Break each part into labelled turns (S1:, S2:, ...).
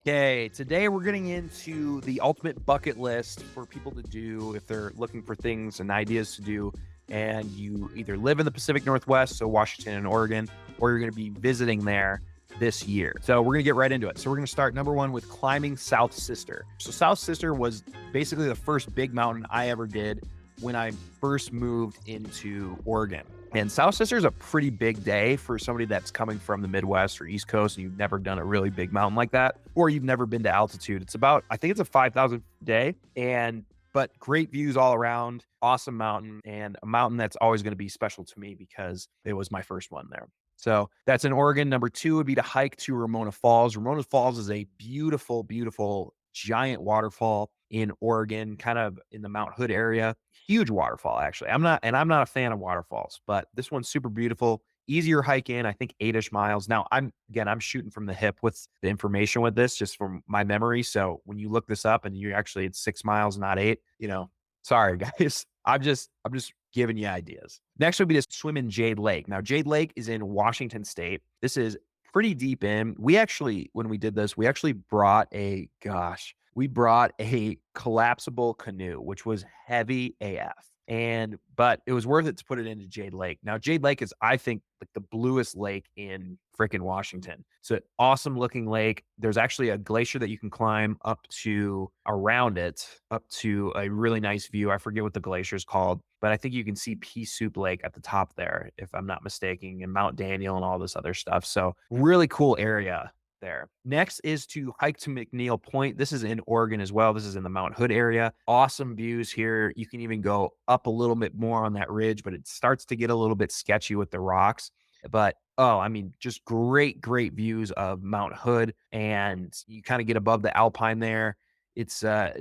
S1: Okay, today we're getting into the ultimate bucket list for people to do if they're looking for things and ideas to do. And you either live in the Pacific Northwest, so Washington and Oregon, or you're going to be visiting there this year. So we're going to get right into it. So we're going to start number one with climbing South Sister. So South Sister was basically the first big mountain I ever did when I first moved into Oregon. And South Sister is a pretty big day for somebody that's coming from the Midwest or East Coast and you've never done a really big mountain like that, or you've never been to altitude. It's about, I think it's a 5,000 day, but great views all around, awesome mountain, and a mountain that's always going to be special to me because it was my first one there. So that's in Oregon. Number two would be to hike to Ramona Falls. Ramona Falls is a beautiful, beautiful giant waterfall in Oregon, kind of in the Mount Hood area. Huge waterfall, actually. I'm not a fan of waterfalls, but this one's super beautiful. Easier hike in, I think 8-ish miles. Now, I'm shooting from the hip with the information with this, just from my memory. So when you look this up and you actually it's 6 miles, not 8, sorry guys. I'm just giving you ideas. Next would be to swim in Jade Lake. Now, Jade Lake is in Washington State. This is pretty deep in. When we did this, we brought a collapsible canoe, which was heavy AF. But it was worth it to put it into Jade Lake. Now, Jade Lake is, I think, like the bluest lake in freaking Washington. It's an awesome looking lake. There's actually a glacier that you can climb up to around it, up to a really nice view. I forget what the glacier is called, but I think you can see Pea Soup Lake at the top there, if I'm not mistaken, and Mount Daniel and all this other stuff. So really cool area there. Next is to hike to McNeil Point. This is in Oregon as well. This is in the Mount Hood area. Awesome views here. You can even go up a little bit more on that ridge, but it starts to get a little bit sketchy with the rocks. But I mean, just great, great views of Mount Hood, and you kind of get above the Alpine there. It's a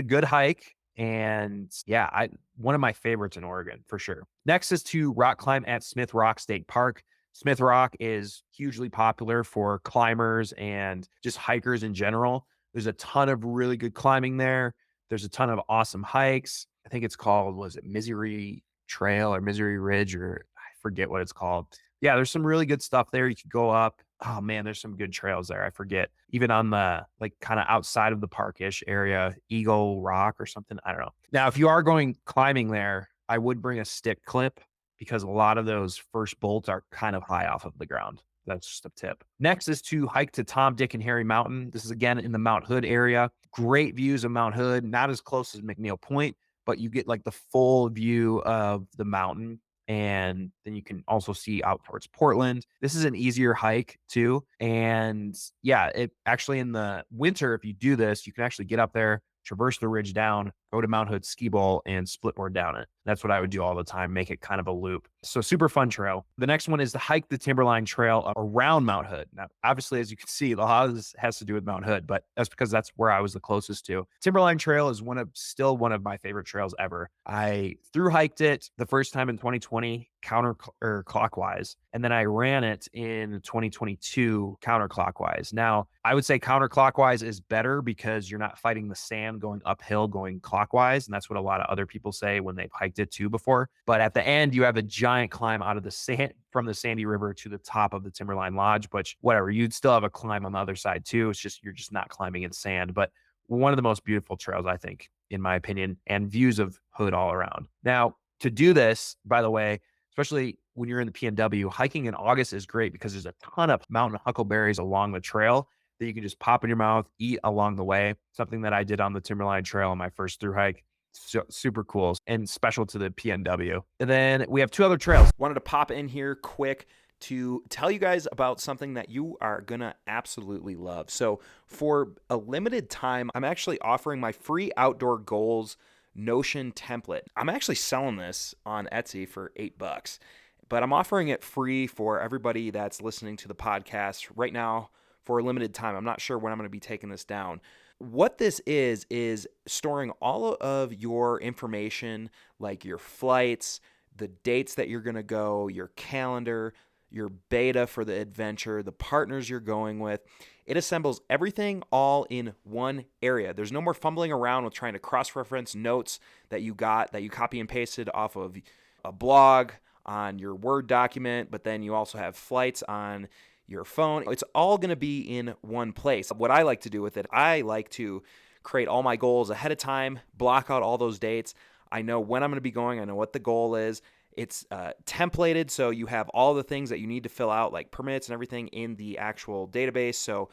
S1: good hike. And yeah, one of my favorites in Oregon for sure. Next is to rock climb at Smith Rock State Park. Smith Rock is hugely popular for climbers and just hikers in general. There's a ton of really good climbing there. There's a ton of awesome hikes. I think it's called, was it Misery Trail or Misery Ridge, or I forget what it's called. Yeah, there's some really good stuff there. You could go up. Oh man, there's some good trails there. I forget. Even on the like kind of outside of the parkish area, Eagle Rock or something. I don't know. Now, if you are going climbing there, I would bring a stick clip because a lot of those first bolts are kind of high off of the ground. That's just a tip. Next is to hike to Tom, Dick, and Harry Mountain. This is again in the Mount Hood area. Great views of Mount Hood, not as close as McNeil Point, but you get like the full view of the mountain. And then you can also see out towards Portland. This is an easier hike too. And yeah, it actually in the winter, if you do this, you can actually get up there, traverse the ridge down, go to Mount Hood ski bowl and split board down it. That's what I would do all the time, make it kind of a loop. So super fun trail. The next one is to hike the Timberline Trail around Mount Hood. Now, obviously, as you can see, a lot of this has to do with Mount Hood, but that's because that's where I was the closest to. Timberline Trail is still one of my favorite trails ever. I through hiked it the first time in 2020 clockwise, and then I ran it in 2022 counterclockwise. Now, I would say counterclockwise is better because you're not fighting the sand going uphill, going clockwise. And that's what a lot of other people say when they've hiked it too before. But at the end, you have a giant climb out of the sand from the Sandy River to the top of the Timberline Lodge, which whatever, you'd still have a climb on the other side too. It's just, you're just not climbing in sand. But one of the most beautiful trails, I think, in my opinion, and views of Hood all around. Now, to do this, by the way, especially when you're in the PNW, hiking in August is great because there's a ton of mountain huckleberries along the trail that you can just pop in your mouth, eat along the way. Something that I did on the Timberline Trail on my first through hike. So, super cool and special to the PNW. And then we have two other trails.
S2: Wanted to pop in here quick to tell you guys about something that you are going to absolutely love. So, for a limited time, I'm actually offering my free outdoor goals Notion template. I'm actually selling this on Etsy for $8, but I'm offering it free for everybody that's listening to the podcast right now for a limited time. I'm not sure when I'm going to be taking this down. What this is storing all of your information, like your flights, the dates that you're going to go, your calendar, your beta for the adventure, the partners you're going with. It assembles everything all in one area. There's no more fumbling around with trying to cross-reference notes that you copy and pasted off of a blog on your Word document, but then you also have flights on your phone. It's all going to be in one place. What I like to do with it, I like to create all my goals ahead of time, block out all those dates. I know when I'm going to be going, I know what the goal is. It's templated, so you have all the things that you need to fill out, like permits and everything, in the actual database. So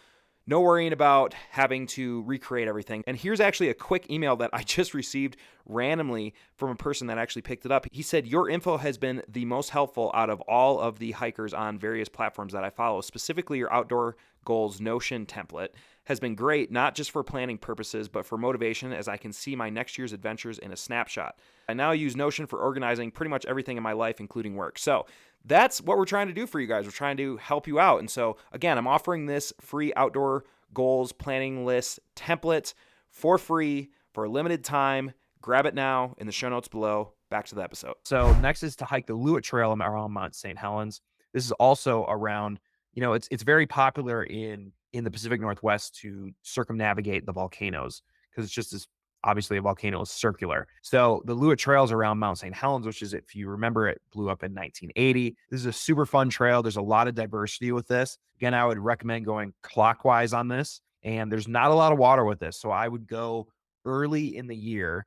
S2: no worrying about having to recreate everything. And here's actually a quick email that I just received randomly from a person that actually picked it up. He said, "Your info has been the most helpful out of all of the hikers on various platforms that I follow. Specifically, your outdoor goals Notion template has been great, not just for planning purposes, but for motivation, as I can see my next year's adventures in a snapshot. I now use Notion for organizing pretty much everything in my life, including work." So that's what we're trying to do for you guys. We're trying to help you out. And so, again, I'm offering this free outdoor goals planning list template for free for a limited time. Grab it now in the show notes below. Back to the episode.
S1: So next is to hike the Lewitt Trail around Mount St. Helens. This is also around, it's very popular in the Pacific Northwest to circumnavigate the volcanoes because it's just as obviously a volcano is circular. So the Lewitt Trail is around Mount St. Helens, which is, if you remember, it blew up in 1980. This is a super fun trail. There's a lot of diversity with this. Again, I would recommend going clockwise on this, and there's not a lot of water with this. So I would go early in the year.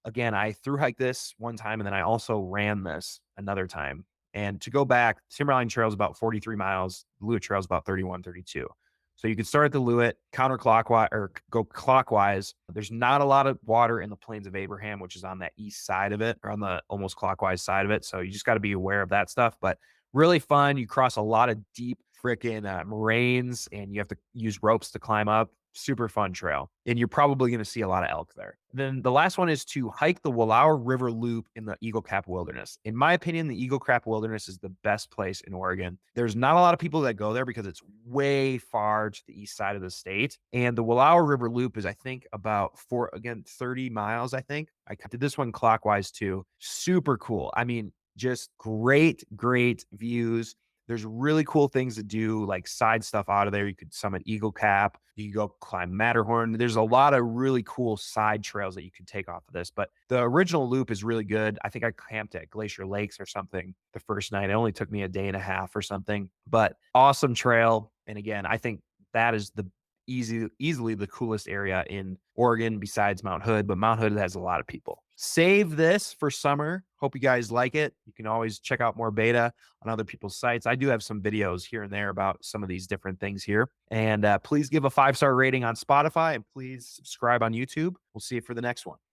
S1: Again, I through hiked this one time, and then I also ran this another time. And to go back, Timberline Trail is about 43 miles. Lewitt Trail is about 31, 32. So you can start at the Lewitt, counterclockwise or go clockwise. There's not a lot of water in the Plains of Abraham, which is on that east side of it, or on the almost clockwise side of it. So you just got to be aware of that stuff. But really fun. You cross a lot of deep freaking moraines, and you have to use ropes to climb up. Super fun trail. And you're probably going to see a lot of elk there. Then the last one is to hike the Walla River Loop in the Eagle Cap Wilderness. In my opinion, the Eagle Cap Wilderness is the best place in Oregon. There's not a lot of people that go there because it's way far to the east side of the state. And the Walla River Loop is, I think, about 30 miles, I think. I did this one clockwise too. Super cool. I mean, just great, great views. There's really cool things to do, like side stuff out of there. You could summit Eagle Cap. You could go climb Matterhorn. There's a lot of really cool side trails that you could take off of this. But the original loop is really good. I think I camped at Glacier Lakes or something the first night. It only took me a day and a half or something, but awesome trail. And again, I think that is the easily the coolest area in Oregon besides Mount Hood, but Mount Hood has a lot of people. Save this for summer. Hope you guys like it. You can always check out more beta on other people's sites. I do have some videos here and there about some of these different things here. And please give a 5-star rating on Spotify, and please subscribe on YouTube. We'll see you for the next one.